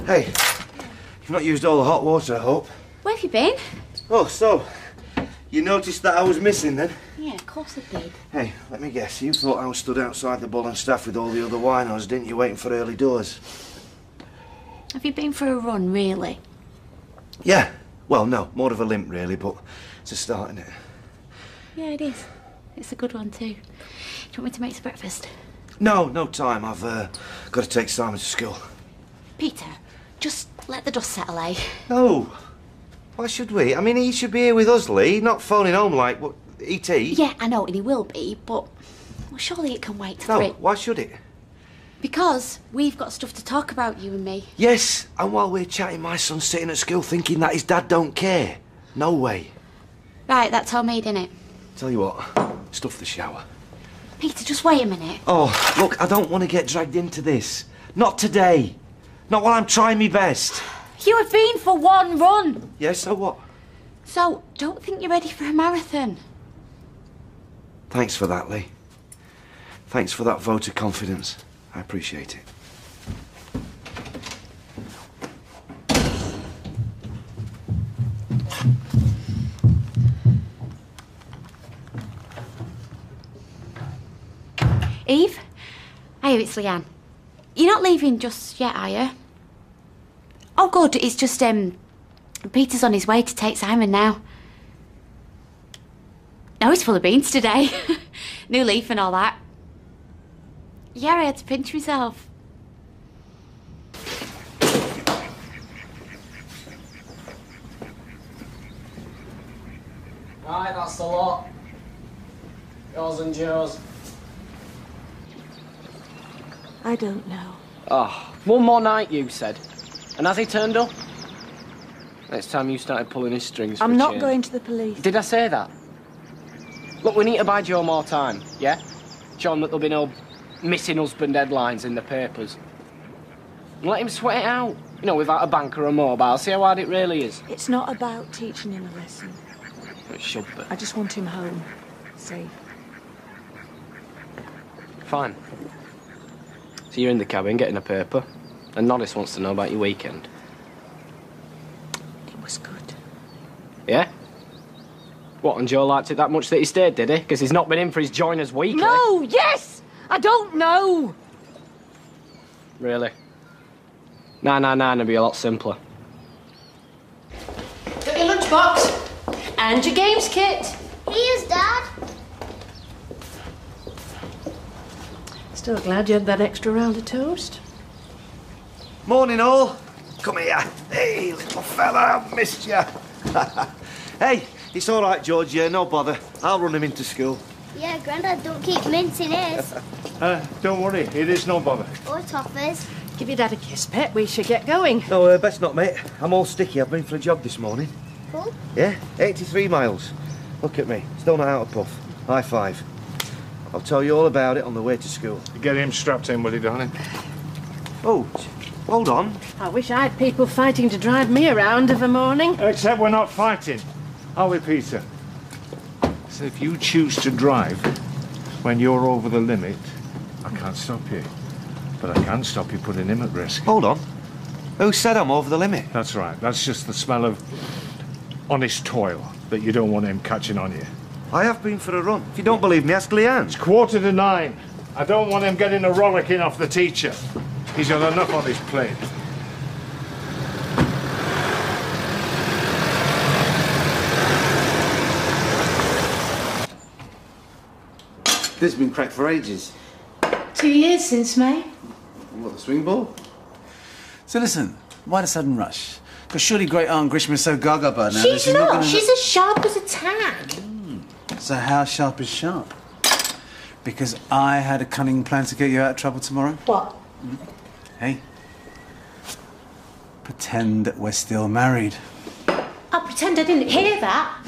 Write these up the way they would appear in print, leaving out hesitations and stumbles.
Hey, you've not used all the hot water, I hope. Where have you been? Oh, so, you noticed that I was missing then? Yeah, of course I did. Hey, let me guess, you thought I was stood outside the Bull and Staff with all the other winos, didn't you, waiting for early doors? Have you been for a run, really? Yeah. Well, no, more of a limp, really, but it's a start, isn't it? Yeah, it is. It's a good one, too. Do you want me to make some breakfast? No time. I've got to take Simon to school. Peter, just let the dust settle, eh? No. Why should we? I mean, he should be here with us, Lee, not phoning home like, what, E.T.? Yeah, I know, and he will be, but well, surely it can wait till No, why should it? Because we've got stuff to talk about, you and me. Yes, and while we're chatting, my son's sitting at school thinking that his dad don't care. No way. Right, that's homemade, innit? Tell you what, stuff the shower. Peter, just wait a minute. Oh, look, I don't want to get dragged into this. Not today. Not while I'm trying my best. You have been for one run. Yes, so what? So, don't think you're ready for a marathon. Thanks for that, Lee. Thanks for that vote of confidence. I appreciate it. Eve? Hiya, it's Leanne. You're not leaving just yet, are you? Oh, good. It's just, Peter's on his way to take Simon now. Oh, he's full of beans today. New leaf and all that. Yeah, I had to pinch myself. Right, that's the lot. Yours and Joe's. I don't know. Oh, one more night, you said. And has he turned up? Next time you started pulling his strings for I'm a not change. going to the police. Did I say that? Look, we need to buy Joe more time, yeah? John, that there'll be no missing husband headlines in the papers. And let him sweat it out. You know, without a bank or a mobile. See how hard it really is. It's not about teaching him a lesson. It should be. I just want him home, safe. Fine. So you're in the cabin getting a paper, and Norris wants to know about your weekend. It was good. Yeah? What, and Joe liked it that much that he stayed, did he? Because he's not been in for his joiners weekly. No, yes! I don't know! Really? 999 would be a lot simpler. Got your lunchbox and your games kit. Here's Dad. Still glad you had that extra round of toast. Morning, all. Come here. Hey, little fella, I've missed you. Hey, it's all right, George. Yeah, no bother. I'll run him into school. Yeah, Grandad don't keep mints in his. Don't worry, it is no bother. Or toffers. Give your dad a kiss, Pet. We should get going. No, best not, mate. I'm all sticky. I've been for a jog this morning. Cool. Yeah, 83 miles. Look at me. Still not out of puff. High five. I'll tell you all about it on the way to school. Get him strapped in, will you, darling? Oh, hold on. I wish I had people fighting to drive me around of a morning. Except we're not fighting, are we, Peter? So if you choose to drive when you're over the limit, I can't stop you. But I can stop you putting him at risk. Hold on. Who said I'm over the limit? That's right. That's just the smell of honest toil that you don't want him catching on you. I have been for a run. If you don't believe me, ask Leanne. It's 9:15. I don't want him getting a rollicking off the teacher. He's got enough on his plate. This has been cracked for ages. 2 years since May. What, the swing ball? So listen, why the sudden rush? Because surely Great Aunt Grisham is so gaga by now that She's not. gonna... She's as sharp as a tack. So how sharp is sharp? Because I had a cunning plan to get you out of trouble tomorrow. What? Hey, pretend that we're still married. I'll pretend I didn't hear that.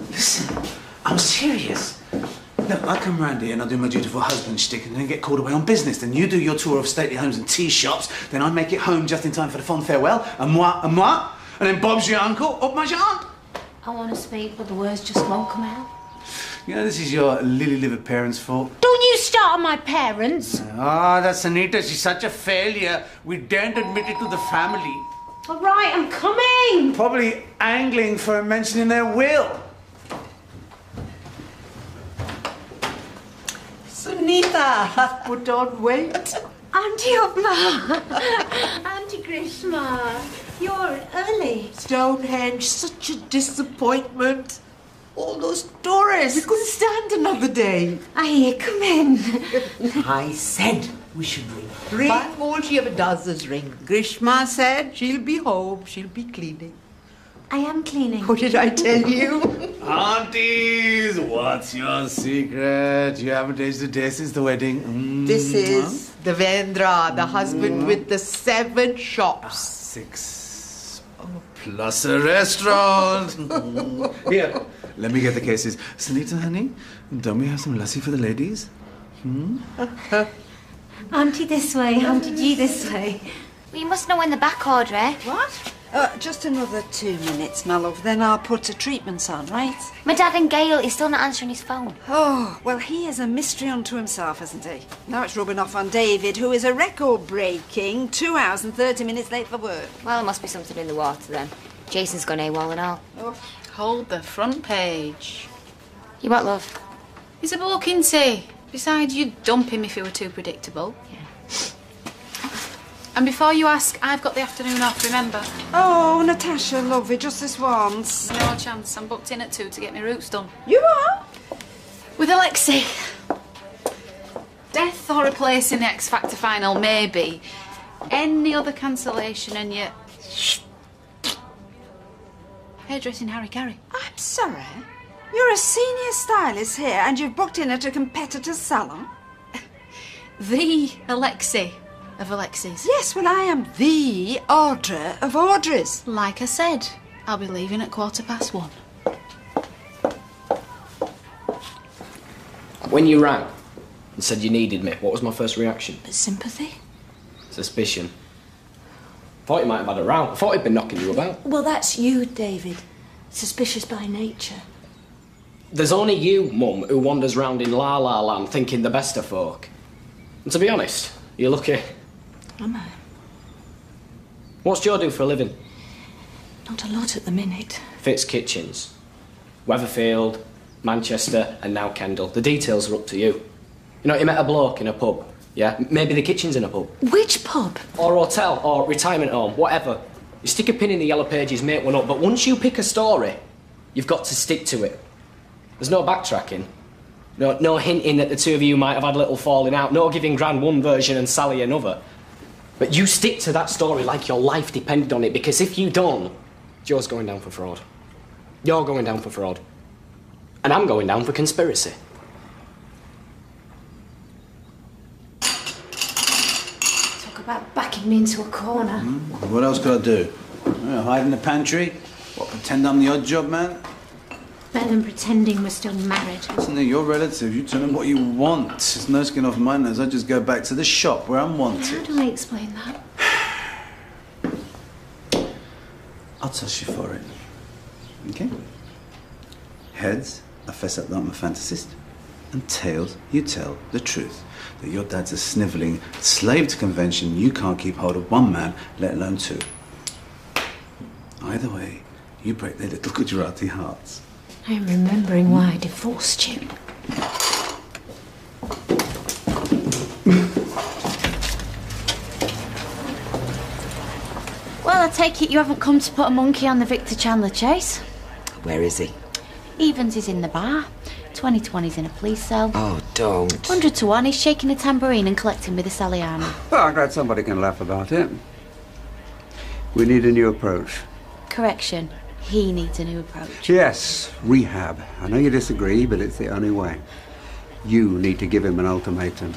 Listen, I'm serious. Look, I come round here and I do my dutiful husband shtick and then get called away on business. Then you do your tour of stately homes and tea shops. Then I make it home just in time for the fond farewell. And moi, and moi. And then Bob's your uncle, up my aunt. I want to speak, but the words just won't come out. You know, this is your lily-livered parents' fault. Don't you start start on my parents. Ah, that's Anita. She's such a failure. We daren't admit it to the family. All right, I'm coming. Probably angling for a mention in their will. Sunita hath put on weight. Auntie Upma. Auntie Grishma. You're early. Stonehenge, such a disappointment. All those tourists. We couldn't stand another day. Aye, come in. I said we should ring. Ring. All she ever does is ring. Grishma said she'll be home. She'll be cleaning. I am cleaning. What did I tell you? Aunties, what's your secret? You haven't tasted a day since the wedding. This is Devendra, the husband with the 7 shops. 6. Oh, plus a restaurant. Here, let me get the cases. Sunita, honey, don't we have some lassi for the ladies? Auntie this way, Auntie G this way. We must know when the back order, eh? What? Just another 2 minutes, my love. Then I'll put the treatments on, right? My dad and Gail, he's still not answering his phone. Oh, well, he is a mystery unto himself, isn't he? Now it's rubbing off on David, who is a record-breaking 2 hours and 30 minutes late for work. Well, there must be something in the water then. Jason's gone AWOL and all. Oh. Hold the front page. You what, love? He's a bloke, isn't he? Besides, you'd dump him if he were too predictable. Yeah. And before you ask, I've got the afternoon off, remember? Oh, Natasha, lovey, just this once. No chance. I'm booked in at 2 to get my roots done. You are? With Alexei. Death or a place in the X Factor final, maybe. Any other cancellation and you... Hairdressing Harry Carey. I'm sorry. You're a senior stylist here and you've booked in at a competitor's salon? The Alexei of Alexei's. Yes, well, I am the Audrey of Audrey's. Like I said, I'll be leaving at 1:15. When you rang and said you needed me, what was my first reaction? Sympathy? Suspicion. Thought you might have had a row. I thought he'd been knocking you about. Well, that's you, David. Suspicious by nature. There's only you, Mum, who wanders round in La La Land thinking the best of folk. And to be honest, you're lucky. Am I? What's Joe do for a living? Not a lot at the minute. Fitz Kitchens. Weatherfield, Manchester, and now Kendal. The details are up to you. You know, you met a bloke in a pub, yeah? Maybe the kitchen's in a pub. Which pub? Or hotel, or retirement home, whatever. You stick a pin in the yellow pages, make one up, but once you pick a story, you've got to stick to it. There's no backtracking. No hinting that the two of you might have had a little falling out. No giving Gran one version and Sally another. But you stick to that story like your life depended on it, because if you don't, Joe's going down for fraud. You're going down for fraud. And I'm going down for conspiracy. Talk about backing me into a corner. What else could I do? Hide in the pantry? What, pretend I'm the odd job man? Better than pretending we're still married. Listen, they're your relatives. You tell them what you want. There's no skin off my nose. I just go back to the shop where I'm wanted. How do I explain that? I'll toss you for it. Okay? Heads, I fess up that I'm a fantasist. And tails, you tell the truth. That your dad's a snivelling slave to convention. You can't keep hold of one man, let alone 2. Either way, you break their little Gujarati hearts. I'm remembering why I divorced you. Well, I take it you haven't come to put a monkey on the Victor Chandler chase. Where is he? Evans is in the bar. 2020's in a police cell. Oh, don't. 100 to 1, he's shaking a tambourine and collecting with the Saliani. Well, I'm glad somebody can laugh about it. We need a new approach. Correction, he needs a new approach. Yes, rehab. I know you disagree, but it's the only way. You need to give him an ultimatum.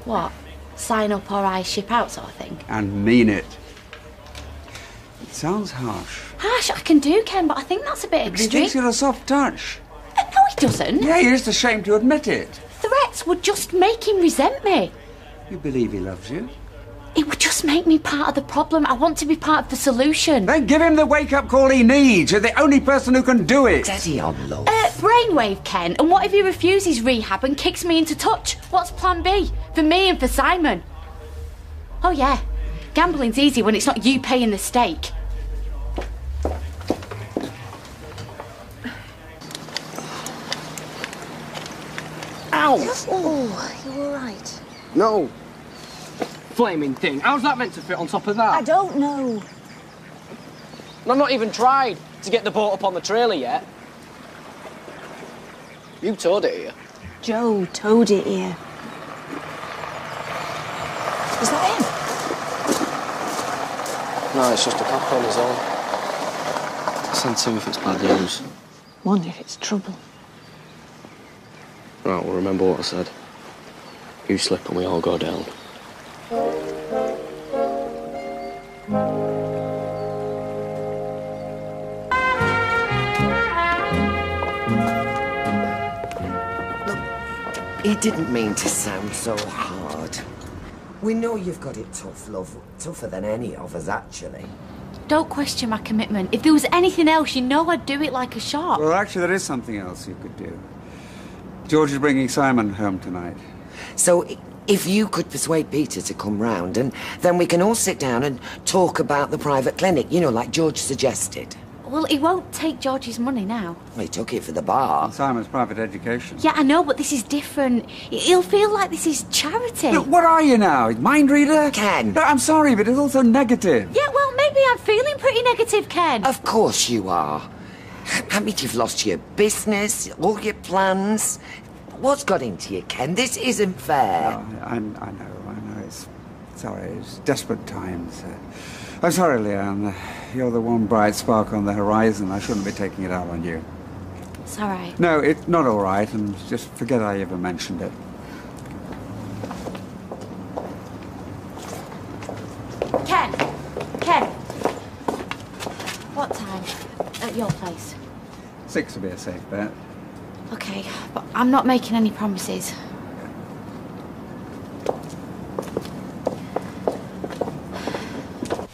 What? Sign up or I ship out sort of thing? And mean it. It sounds harsh. Harsh, I can do, Ken, but I think that's a bit He extreme. thinks you're a soft touch. No, he doesn't. Yeah, you're just ashamed to admit it. Threats would just make him resent me. You believe he loves you? It would just make me part of the problem. I want to be part of the solution. Then give him the wake-up call he needs. You're the only person who can do it. Steady on, love. Brainwave, Ken. And what if he refuses rehab and kicks me into touch? What's plan B? For me and for Simon? Oh, yeah. Gambling's easy when it's not you paying the stake. Ow! Oh, you all right? No. Flaming thing. How's that meant to fit on top of that? I don't know. I've not even tried to get the boat up on the trailer yet. You towed it here. Joe towed it here. Is that him? No, it's just a cop on his own. Send him if it's bad news. Wonder if it's trouble. Right, well, remember what I said. You slip and we all go down. He didn't mean to sound so hard. We know you've got it tough, love. Tougher than any of us, actually. Don't question my commitment. If there was anything else, you know I'd do it like a shot. Well, actually, there is something else you could do. George is bringing Simon home tonight. So, if you could persuade Peter to come round, and then we can all sit down and talk about the private clinic, you know, like George suggested. Well, he won't take George's money now. He took it for the bar. And Simon's private education. Yeah, I know, but this is different. He'll feel like this is charity. Look, what are you now? Mind reader? Ken. No, I'm sorry, but it's also negative. Yeah, well, maybe I'm feeling pretty negative, Ken. Of course you are. I mean, you've lost your business, all your plans. What's got into you, Ken? This isn't fair. No, I know. It's sorry. It's desperate times. I'm sorry, Leanne. You're the one bright spark on the horizon. I shouldn't be taking it out on you. It's all right. No, it's not all right, and just forget I ever mentioned it. Ken! What time? At your place? 6 would be a safe bet. Okay, but I'm not making any promises.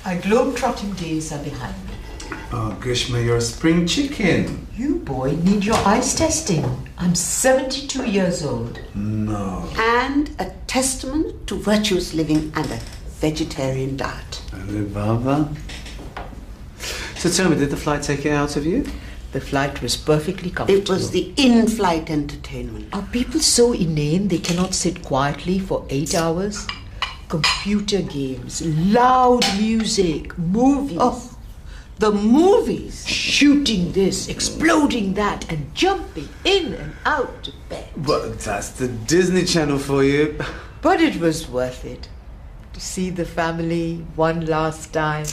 Our globe-trotting days are behind me. Oh, Grishma, you're a spring chicken. You, boy, need your eyes testing. I'm 72 years old. No. And a testament to virtuous living and a vegetarian diet. Alibaba. So tell me, did the flight take it out of you? The flight was perfectly comfortable. It was the in-flight entertainment. Are people so inane they cannot sit quietly for 8 hours? Computer games, loud music, movies. Oh, the movies. Shooting this, exploding that, and jumping in and out of bed. But that's the Disney Channel for you. But it was worth it. To see the family one last time.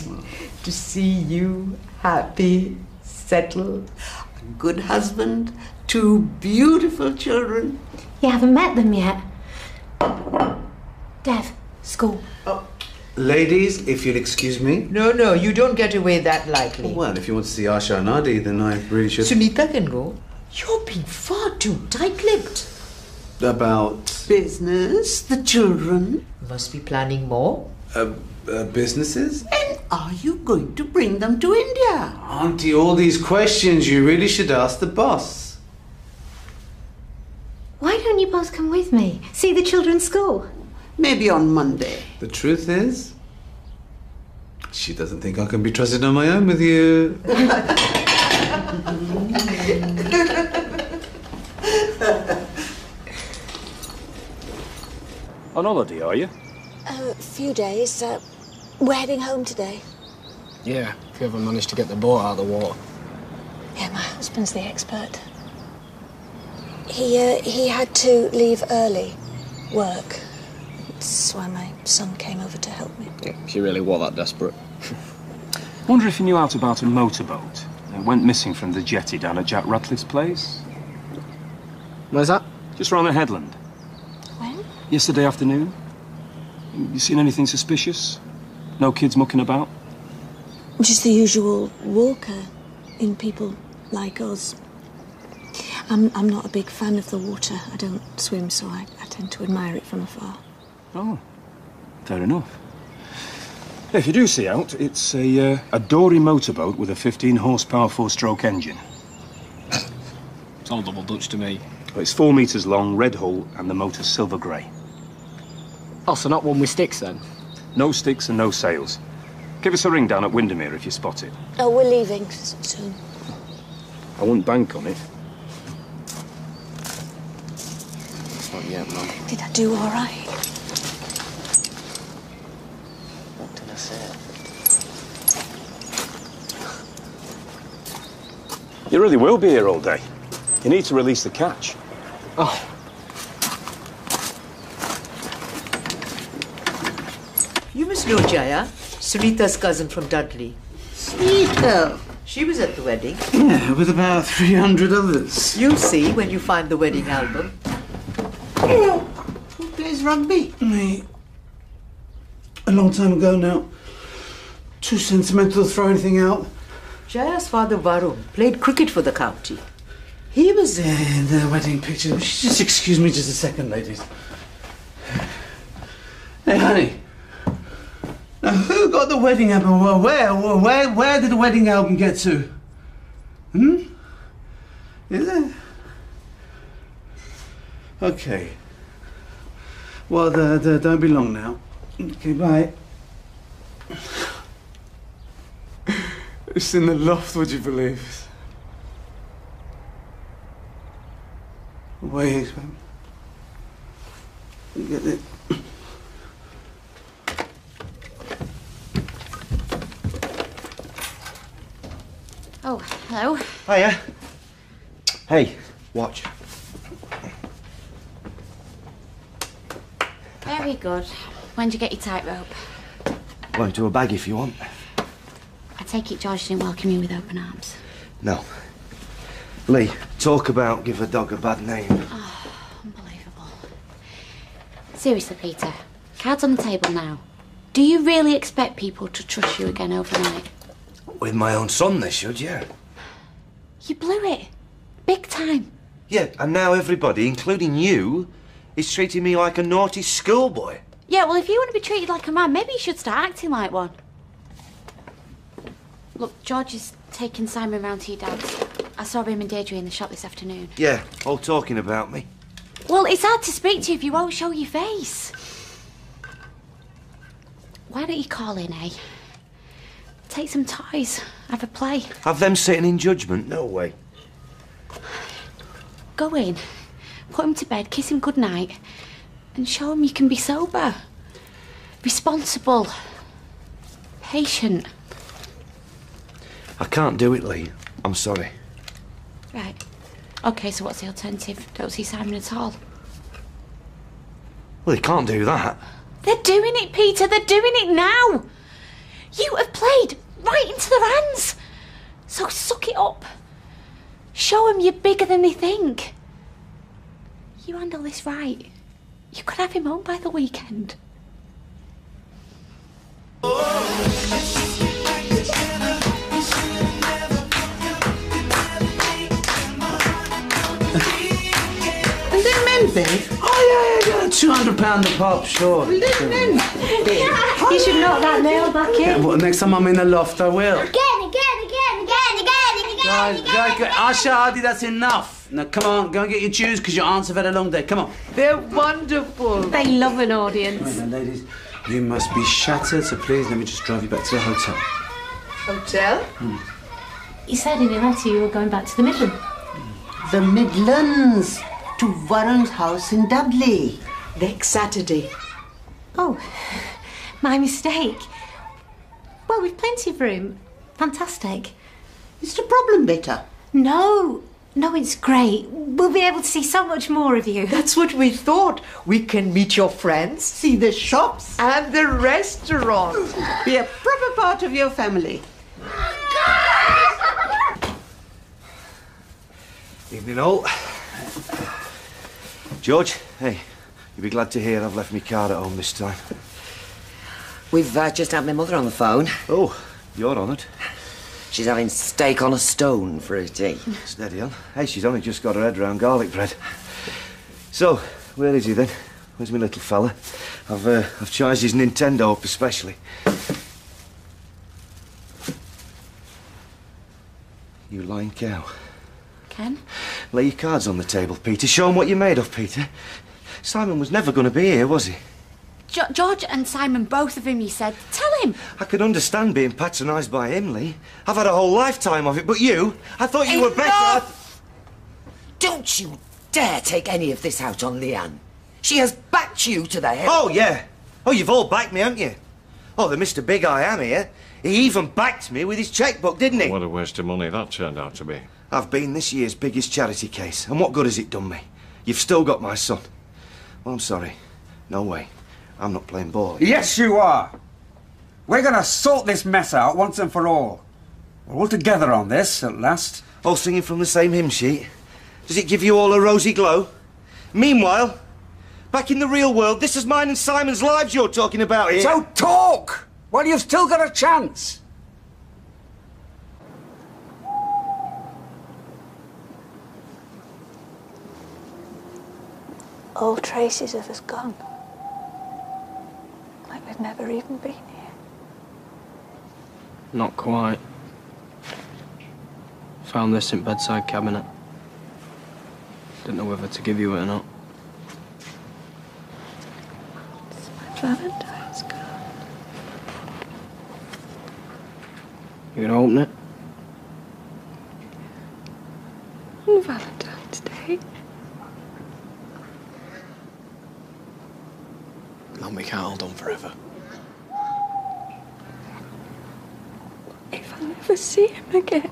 To see you happy, settled. A good husband, 2 beautiful children. You haven't met them yet. Dev, school. Oh. Ladies, if you'll excuse me. No, you don't get away that lightly. Well, if you want to see Asha and Adi, then I really should... Sunita can go. You're being far too tight-lipped. About... Business, the children. Must be planning more. Businesses? And are you going to bring them to India? Auntie, all these questions you really should ask the boss. Why don't you both come with me? See the children's school? Maybe on Monday. The truth is, she doesn't think I can be trusted on my own with you. On holiday, are you? A few days. We're heading home today. Yeah, if you ever managed to get the boat out of the water. Yeah, my husband's the expert. He had to leave early. Work. That's why my son came over to help me. Yeah, she really was that desperate. Wonder if you knew out about a motorboat that went missing from the jetty down at Jack Ratcliffe's place? Where's that? Just round the headland. When? Yesterday afternoon. You seen anything suspicious? No kids mucking about? Just the usual walker in people like us. I'm not a big fan of the water. I don't swim, so I tend to admire it from afar. Oh, fair enough. If you do see out, it's a dory motorboat with a 15-horsepower four-stroke engine. It's all double Dutch to me. Well, it's 4 metres long, red hull, and the motor's silver grey. Oh, so not one with sticks, then? No sticks and no sails. Give us a ring down at Windermere if you spot it. Oh, we're leaving soon. I wouldn't bank on it. Not yet, Mum. Did I do all right? What did I say? You really will be here all day. You need to release the catch. Oh. You must know Jaya, Sunita's cousin from Dudley. Sunita? She was at the wedding. Yeah, with about 300 others. You'll see when you find the wedding album. Who plays rugby? Me. A long time ago now. Too sentimental to throw anything out. Jaya's father Varun played cricket for the county. He was there in the wedding picture. Would you just excuse me just a second, ladies? Hey, honey. Now, who got the wedding album? Well, where did the wedding album get to? Is it? Okay. Well, don't be long now. Okay, bye. It's in the loft, would you believe? Wait. Get it. Oh, hello. Hiya. Hey, watch. Very good. When'd you get your tightrope? Go into a bag if you want. I take it George didn't welcome you with open arms. No. Lee, talk about give a dog a bad name. Oh, unbelievable. Seriously, Peter, cards on the table now. Do you really expect people to trust you again overnight? With my own son, they should, yeah. You blew it. Big time. Yeah, and now everybody, including you, is treating me like a naughty schoolboy. Yeah, well, if you want to be treated like a man, maybe you should start acting like one. Look, George is taking Simon round to your dad's. I saw him and Deirdre in the shop this afternoon. Yeah, all talking about me. Well, it's hard to speak to you if you won't show your face. Why don't you call in, eh? Take some toys, have a play. Have them sitting in judgment? No way. Go in, put him to bed, kiss him goodnight, and show him you can be sober, responsible, patient. I can't do it, Lee. I'm sorry. Right. OK, so what's the alternative? Don't see Simon at all? Well, they can't do that. They're doing it, Peter. They're doing it now. You have played right into their hands. So suck it up. Show them you're bigger than they think. You handle this right, you could have him home by the weekend. And then men, Bev. Oh, yeah, £200 a pop, sure. Well, then men, Bev. You should knock that nail back in. Yeah, well, next time I'm in the loft, I will. Again. Guys, Asha, Adi, that's enough. Now, come on, go and get your shoes, because your aunts have had a long day. Come on. They're wonderful. They love an audience. Right, now, ladies, you must be shattered, so please let me just drive you back to the hotel. Hotel? You said in your letter you were going back to the Midlands. The Midlands. To Warren's house in Dudley. Next Saturday. Oh, my mistake. Well, we've plenty of room. Fantastic. Is the problem better? No, it's great. We'll be able to see so much more of you. That's what we thought. We can meet your friends. See the shops. And the restaurant. Be a proper part of your family. Evening all. George, hey, you'll be glad to hear I've left my card at home this time. We've just had my mother on the phone. Oh, you're honoured. She's having steak on a stone for her tea. Steady on. Hey, she's only just got her head around garlic bread. So, where is he then? Where's my little fella? I've charged his Nintendo up especially. You lying cow. Ken? Lay your cards on the table, Peter. Show him what you're made of, Peter. Simon was never going to be here, was he? George and Simon, both of him, you said. Tell him. I could understand being patronised by him, Lee. I've had a whole lifetime of it, but you, I thought you were better. Don't you dare take any of this out on Leanne. She has backed you to the hill. Oh, yeah. Oh, you've all backed me, haven't you? Oh, the Mr. Big I Am here. He even backed me with his chequebook, didn't he? What a waste of money that turned out to be. I've been this year's biggest charity case, and what good has it done me? You've still got my son. Well, I'm sorry. No way. I'm not playing ball. Yes, you are. We're going to sort this mess out once and for all. We're all together on this, at last. All singing from the same hymn sheet? Does it give you all a rosy glow? Meanwhile, back in the real world, this is mine and Simon's lives you're talking about here. So talk, while you've still got a chance. All traces of us gone. Like we've never even been here. Not quite. Found this in bedside cabinet. Didn't know whether to give you it or not. It's my Valentine's card. You gonna open it? On Valentine's Day. No, we can't hold on forever. If I never see him again.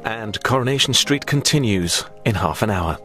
And Coronation Street continues in half an hour.